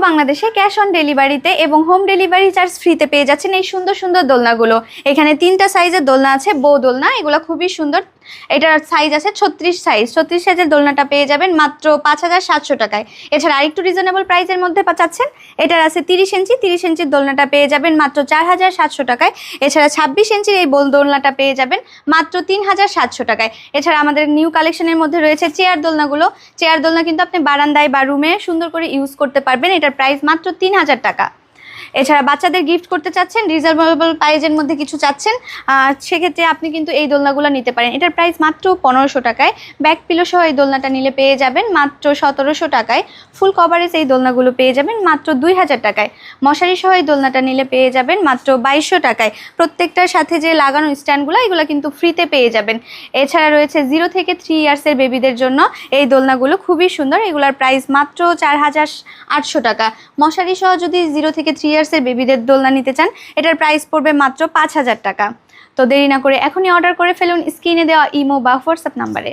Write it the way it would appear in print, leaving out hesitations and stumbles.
বাংলাদেশে cash on ডেলিভারিতে এবং হোম ডেলিভারি চার্জ ফ্রিতে পেয়ে যাচ্ছেন এই সুন্দর সুন্দর দোলনাগুলো। এখানে 3টা সাইজের দোলনা আছে, বো দোলনা, এগুলো খুবই সুন্দর। এটার সাইজ আছে 36 সাইজের দোলনাটা পেয়ে যাবেন মাত্র 5700 টাকায়। এছাড়া আরেকটু রিজনেবল প্রাইসের মধ্যে চাচ্ছেন, এটার আছে 30 ইঞ্চির দোলনাটা পেয়ে যাবেন মাত্র 4700 টাকায়। এছাড়া 26 ইঞ্চির এই দোলনাটা পেয়ে যাবেন মাত্র 3700 টাকায়। এছাড়া আমাদের নিউ কালেকশনের মধ্যে রয়েছে চেয়ার দোলনাগুলো। চেয়ার দোলনা কিন্তু আপনি বারান্দায় বা রুমে সুন্দর করে ইউজ করতে পারবেন। এটার প্রাইস মাত্র 3000 টাকা। এছাড়া বাচ্চাদের গিফট করতে চাচ্ছেন, রিজনেবল প্রাইজের মধ্যে কিছু চাচ্ছেন, সেক্ষেত্রে আপনি কিন্তু এই দোলনাগুলো নিতে পারেন। এটার প্রাইস মাত্র 1500 টাকায়। ব্যাক পিলো সহ এই দোলনাটা নিলে পেয়ে যাবেন মাত্র 1700 টাকায়। ফুল কভারেজ এই দোলনাগুলো পেয়ে যাবেন মাত্র 2000 টাকায়। মশারি সহ এই দোলনাটা নিলে পেয়ে যাবেন মাত্র 2200 টাকায়। প্রত্যেকটার সাথে যে লাগানো স্ট্যান্ডগুলো এগুলো কিন্তু ফ্রিতে পেয়ে যাবেন। এছাড়া রয়েছে 0 থেকে 3 ইয়ার্সের বেবিদের জন্য এই দোলনাগুলো খুবই সুন্দর, এগুলোর প্রাইস মাত্র 4800 টাকা। মশারি সহ যদি 0 থেকে 3 ইয়ার্সের বেবিদের দোলনা নিতে চান, এটার প্রাইস পড়বে মাত্র 5000 টাকা। তো দেরি না করে এখনই অর্ডার করে ফেলুন স্ক্রিনে দেওয়া ইমো বা হোয়াটসঅ্যাপ নাম্বারে।